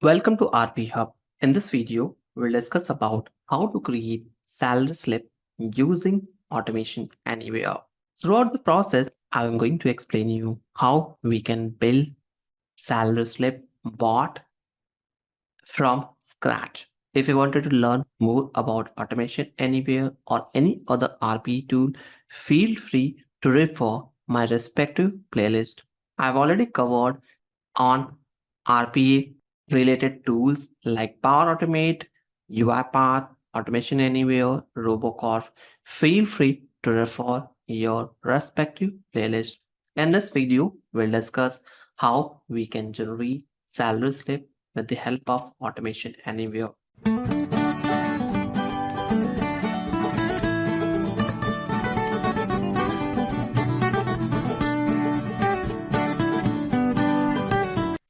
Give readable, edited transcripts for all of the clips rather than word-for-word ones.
Welcome to RP Hub. In this video, we'll discuss about how to create salary slip using automation anywhere. Throughout the process, I'm going to explain you how we can build salary slip bot from scratch. If you wanted to learn more about automation anywhere or any other RP tool, feel free to refer my respective playlist. I've already covered on RPA related tools like Power Automate, UiPath, Automation Anywhere, Robocorp. Feel free to refer your respective playlist. In this video, we'll discuss how we can generate salary slip with the help of Automation Anywhere.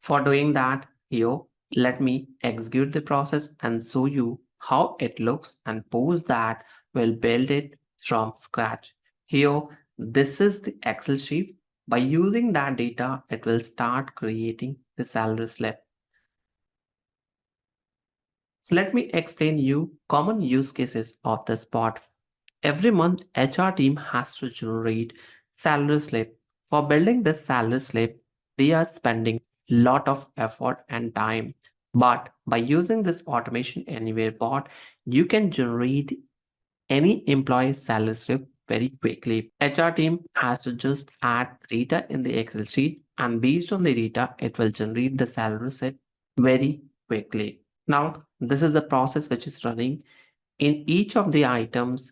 For doing that, here, let me execute the process and show you how it looks, and post that we'll build it from scratch. Here, this is the Excel sheet. By using that data, it will start creating the salary slip. So let me explain you common use cases of this bot. Every month, HR team has to generate salary slip. For building this salary slip, they are spending lot of effort and time. But by using this automation anywhere bot, you can generate any employee salary slip very quickly. HR team has to just add data in the Excel sheet, and based on the data, it will generate the salary slip very quickly. Now, this is the process which is running. In each of the items,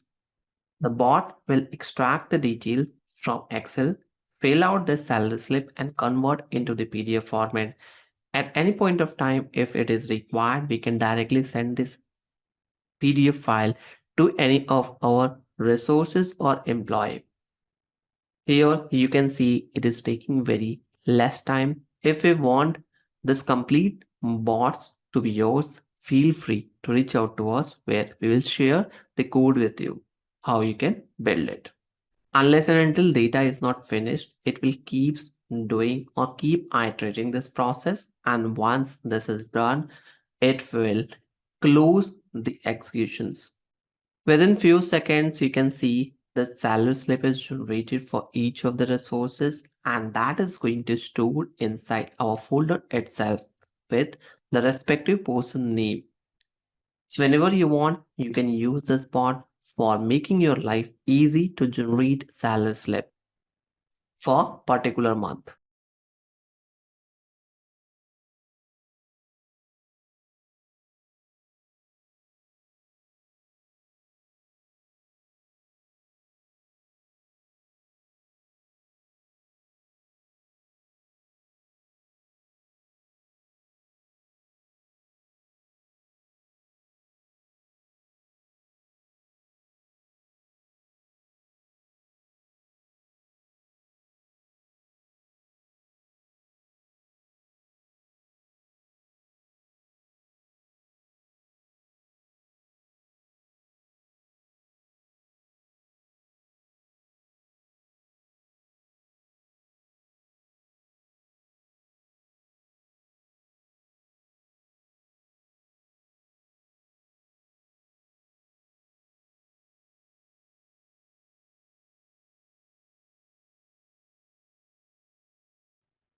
the bot will extract the detail from Excel, fill out the salary slip, and convert into the PDF format. At any point of time, if it is required, we can directly send this PDF file to any of our resources or employee. Here you can see it is taking very less time. If we want this complete bots to be yours, feel free to reach out to us where we will share the code with you, how you can build it. Unless and until data is not finished, it will keep doing or keep iterating this process. And once this is done, it will close the executions. Within few seconds, you can see the salary slip is generated for each of the resources, and that is going to store inside our folder itself with the respective person name. So whenever you want, you can use this bot for making your life easy to generate salary slip for particular month.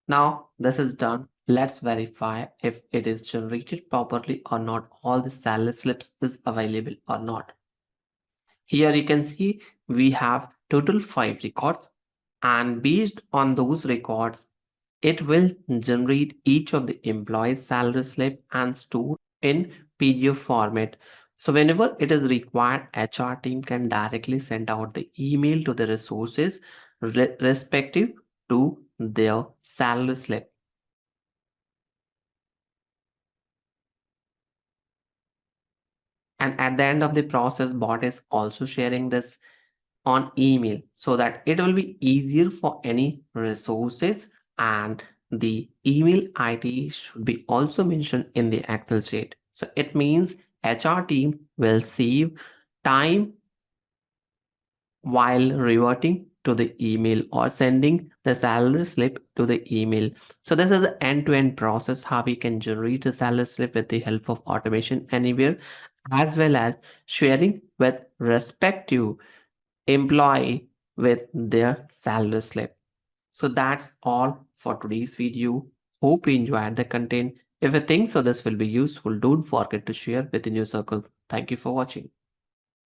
Now this is done. Let's verify if it is generated properly or not. All the salary slips is available or not. Here you can see we have total 5 records, and based on those records, it will generate each of the employees' salary slip and store in PDF format. So whenever it is required, HR team can directly send out the email to the resources respective to their salary slip. And at the end of the process, bot is also sharing this on email so that it will be easier for any resources, and the email ID should be also mentioned in the Excel sheet. So it means HR team will save time while reverting to the email or sending the salary slip to the email. So this is an end-to-end process how we can generate a salary slip with the help of automation anywhere, as well as sharing with respective employee with their salary slip. So that's all for today's video. Hope you enjoyed the content. If you think so this will be useful, don't forget to share within your circle. Thank you for watching.